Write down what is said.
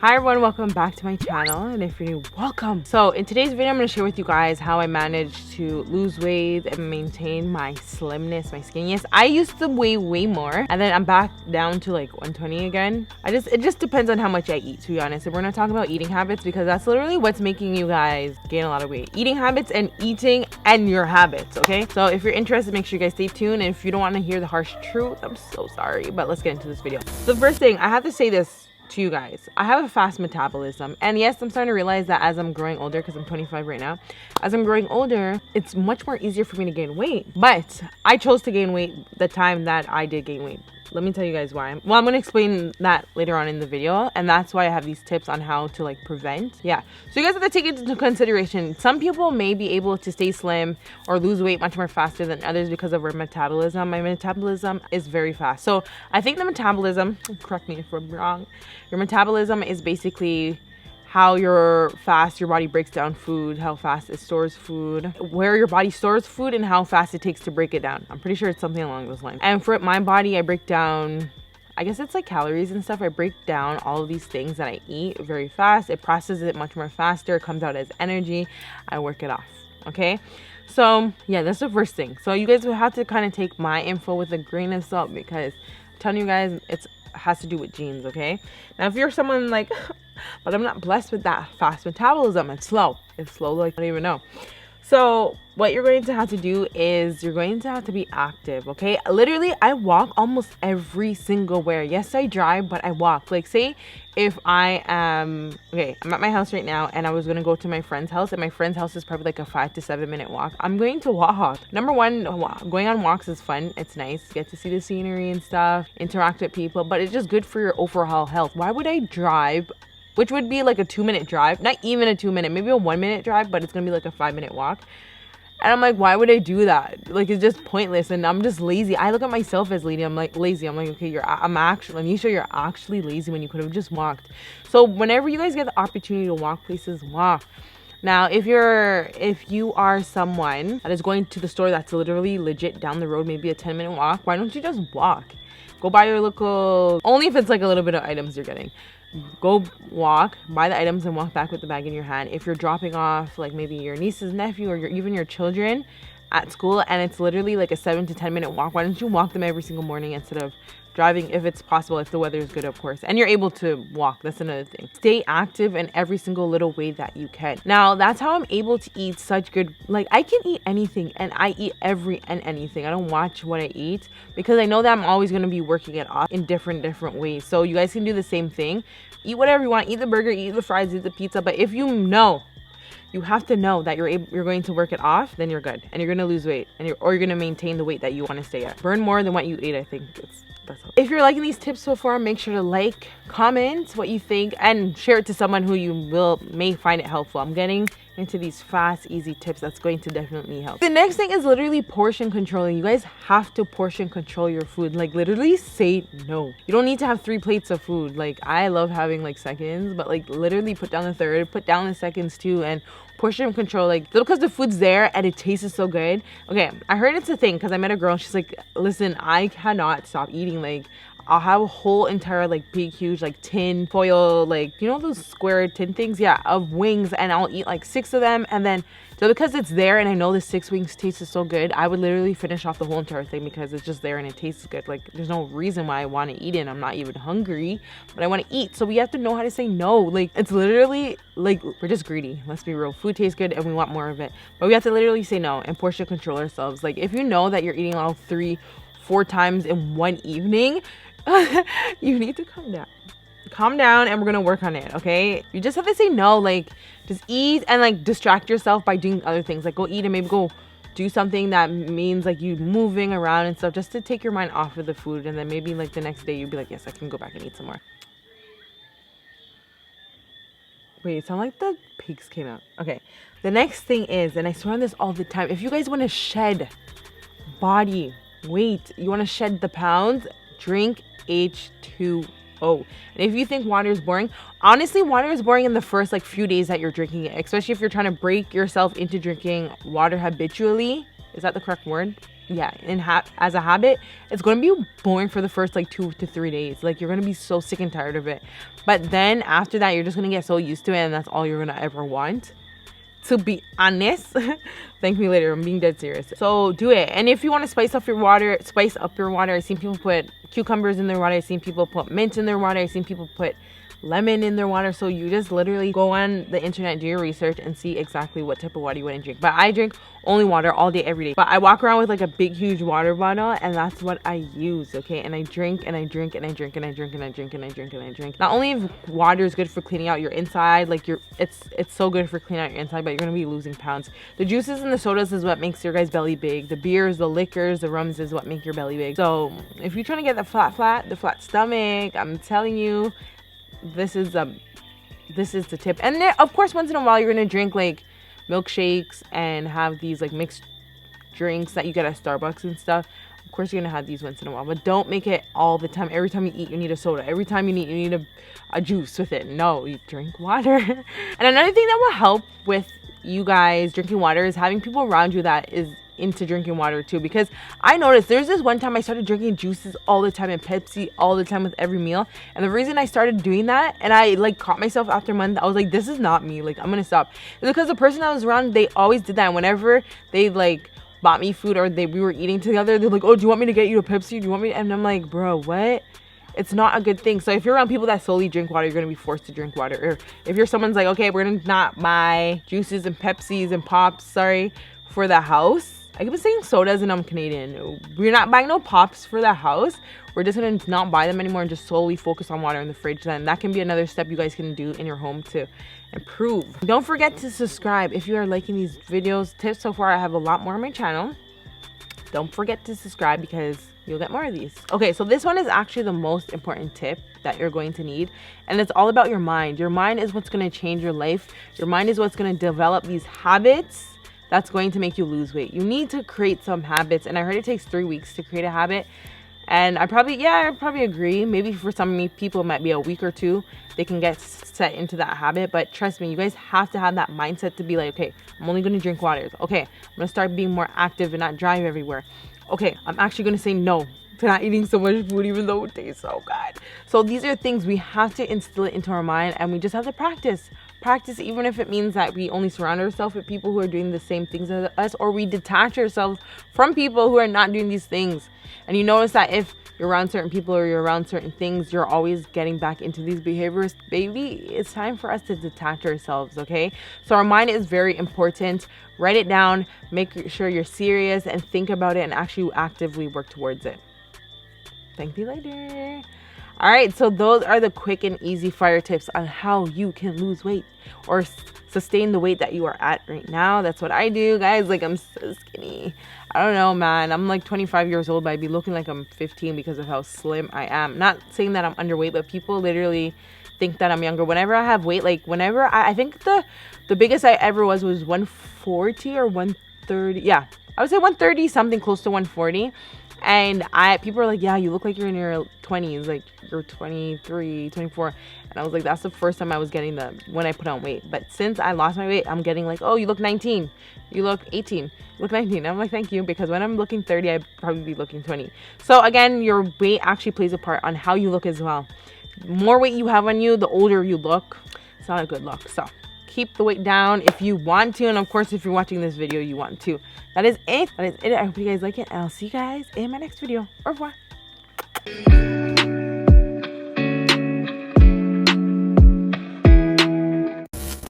Hi everyone, welcome back to my channel, and if you're new, welcome. So in today's video I'm going to share with you guys how I managed to lose weight and maintain my slimness, my skinniness. I used to weigh way more and then I'm back down to like 120 again. It just depends on how much I eat, to be honest. And we're going to talk about eating habits because that's literally what's making you guys gain a lot of weight. Eating habits and eating and your habits, okay? So if you're interested, make sure you guys stay tuned, and if you don't want to hear the harsh truth, I'm so sorry, but let's get into this video. So the first thing, I have to say this to you guys. I have a fast metabolism, and yes, I'm starting to realize that as I'm growing older, because I'm 25 right now, as I'm growing older, it's much more easier for me to gain weight. But I chose to gain weight the time that I did gain weight. Let me tell you guys why. Well, I'm going to explain that later on in the video, and that's why I have these tips on how to like prevent. Yeah, so you guys have to take it into consideration. Some people may be able to stay slim or lose weight much more faster than others because of our metabolism. My metabolism is very fast. So I think the metabolism, correct me if I'm wrong, your metabolism is basically how fast your body breaks down food, how fast it stores food, where your body stores food, and how fast it takes to break it down. I'm pretty sure it's something along those lines. And for my body, I break down, I guess it's like calories and stuff. I break down all of these things that I eat very fast. It processes it much more faster. It comes out as energy. I work it off, okay? So yeah, that's the first thing. So you guys will have to kind of take my info with a grain of salt because I'm telling you guys, it has to do with genes, okay? Now, if you're someone like, but I'm not blessed with that fast metabolism, it's slow like I don't even know. So what you're going to have to do is you're going to have to be active, okay? Literally, I walk almost every single where. Yes, I drive, but I walk. Like, say if I am, okay, I'm at my house right now and I was going to go to my friend's house, and my friend's house is probably like a 5 to 7 minute walk. I'm going to walk. Number one, going on walks is fun. It's nice. You get to see the scenery and stuff, interact with people, but it's just good for your overall health. Why would I drive, which would be like a 2-minute drive, not even a 2-minute, maybe a 1-minute drive, but it's gonna be like a 5-minute walk. And I'm like, why would I do that? Like, it's just pointless, and I'm just lazy. I look at myself as lazy. I'm like, okay, Anisha, you're actually lazy when you could have just walked. So whenever you guys get the opportunity to walk places, walk. Now, if you are someone that is going to the store that's literally legit down the road, maybe a 10-minute walk, why don't you just walk? Go buy your local, only if it's like a little bit of items you're getting. Go walk, buy the items, and walk back with the bag in your hand. If you're dropping off like maybe your niece's nephew or even your children at school, and it's literally like a 7 to 10 minute walk, why don't you walk them every single morning instead of driving, if it's possible, if the weather is good, of course, and you're able to walk. That's another thing. Stay active in every single little way that you can. Now, that's how I'm able to eat such good, like, I can eat anything, and I eat every and anything. I don't watch what I eat because I know that I'm always going to be working it off in different ways. So you guys can do the same thing. Eat whatever you want. Eat the burger, eat the fries, eat the pizza, but if you know, you have to know that you're going to work it off, then you're good, and you're going to lose weight, and you're going to maintain the weight that you want to stay at. Burn more than what you eat. I think that's all. If you're liking these tips so far, make sure to like, comment what you think, and share it to someone who you may find it helpful. I'm getting into these fast, easy tips that's going to definitely help. The next thing is literally portion controlling. You guys have to portion control your food. Like, literally say no. You don't need to have 3 plates of food. Like, I love having like seconds, but like literally put down the third, put down the seconds too, and portion control. Like, because the food's there and it tastes so good. Okay, I heard it's a thing because I met a girl. She's like, listen, I cannot stop eating. Like, I'll have a whole entire like big huge like tin foil, like, you know those square tin things, yeah, of wings, and I'll eat like 6 of them. And then so because it's there and I know the 6 wings tastes so good, I would literally finish off the whole entire thing because it's just there and it tastes good. Like, there's no reason why I want to eat it. I'm not even hungry, but I want to eat. So we have to know how to say no. Like, it's literally like, we're just greedy. Let's be real. Food tastes good and we want more of it, but we have to literally say no and portion control ourselves. Like, if you know that you're eating all 3-4 times in one evening, you need to calm down, and we're gonna work on it, okay? You just have to say no. Like, just eat and like distract yourself by doing other things. Like, go eat and maybe go do something that means like you moving around and stuff, just to take your mind off of the food, and then maybe like the next day you'll be like, yes, I can go back and eat some more. Wait, it sounded like the pigs came out. Okay, the next thing is, and I swear on this all the time, if you guys want to shed body weight, you want to shed the pounds, drink H2O. And if you think water is boring, honestly, water is boring in the first like few days that you're drinking it, especially if you're trying to break yourself into drinking water habitually. Is that the correct word? yeah, as a habit, it's going to be boring for the first like 2 to 3 days. Like, you're going to be so sick and tired of it. But then after that, you're just going to get so used to it, and that's all you're going to ever want. To be honest, thank me later. I'm being dead serious. So do it. And if you want to spice up your water. I've seen people put cucumbers in their water. I've seen people put mint in their water. I've seen people put lemon in their water. So you just literally go on the internet, do your research, and see exactly what type of water you want to drink. But I drink only water all day, every day. But I walk around with like a big, huge water bottle, and that's what I use, okay? And I drink and I drink and I drink and I drink and I drink and I drink and I drink. Not only if water is good for cleaning out your inside, like it's so good for cleaning out your inside, but you're gonna be losing pounds. The juices and the sodas is what makes your guys' belly big. The beers, the liquors, the rums is what make your belly big. So if you're trying to get the flat stomach, I'm telling you, this is the tip. And then, of course, once in a while you're gonna drink like milkshakes and have these like mixed drinks that you get at Starbucks and stuff. Of course you're gonna have these once in a while, but don't make it all the time. Every time you eat, you need a soda. Every time you eat, you need a juice with it. No, you drink water. And another thing that will help with you guys drinking water is having people around you that is into drinking water too. Because I noticed there's this one time I started drinking juices all the time and Pepsi all the time with every meal, and the reason I started doing that, and I like caught myself after a month, I was like, this is not me, like I'm gonna stop. It's because the person I was around, they always did that, and whenever they like bought me food or we were eating together, they're like, oh, do you want me to get you a Pepsi, do you want me? And I'm like, bro, what? It's not a good thing. So if you're around people that solely drink water, you're gonna be forced to drink water. Or if you're someone's like, okay, we're gonna not buy juices and Pepsis and pops, for the house. I keep saying sodas and I'm Canadian. We're not buying no pops for the house. We're just gonna not buy them anymore and just solely focus on water in the fridge. Then that can be another step you guys can do in your home to improve. Don't forget to subscribe if you are liking these videos. Tips so far, I have a lot more on my channel. Don't forget to subscribe because you'll get more of these. Okay, so this one is actually the most important tip that you're going to need, and it's all about your mind. Your mind is what's going to change your life. Your mind is what's going to develop these habits that's going to make you lose weight. You need to create some habits, and I heard it takes 3 weeks to create a habit, and I probably agree. Maybe for some people it might be a week or two they can get set into that habit, but trust me, you guys have to have that mindset to be like, okay, I'm only going to drink water. Okay, I'm going to start being more active and not drive everywhere. Okay, I'm actually going to say no to not eating so much food even though it tastes so good. So these are things we have to instill it into our mind, and we just have to practice, even if it means that we only surround ourselves with people who are doing the same things as us, or we detach ourselves from people who are not doing these things. And you notice that if you're around certain people or you're around certain things, you're always getting back into these behaviors. Baby, it's time for us to detach ourselves, okay? So our mind is very important. Write it down, make sure you're serious and think about it and actually actively work towards it. Thank you later. All right, so those are the quick and easy fire tips on how you can lose weight or sustain the weight that you are at right now. That's what I do, guys. Like, I'm so skinny. I don't know, man. I'm like 25 years old, but I be looking like I'm 15 because of how slim I am. Not saying that I'm underweight, but people literally think that I'm younger. Whenever I have weight, like whenever I think the biggest I ever was 140 or 130. Yeah, I would say 130, something close to 140. And people are like, yeah, you look like you're in your 20s, like you're 23, 24. And I was like, that's the first time I was getting when I put on weight. But since I lost my weight, I'm getting like, oh, you look 19, you look 18, you look 19. And I'm like, thank you, because when I'm looking 30, I'd probably be looking 20. So again, your weight actually plays a part on how you look as well. The more weight you have on you, the older you look. It's not a good look. So keep the weight down if you want to, and of course if you're watching this video you want to. That is it. I hope you guys like it, and I'll see you guys in my next video. Au revoir.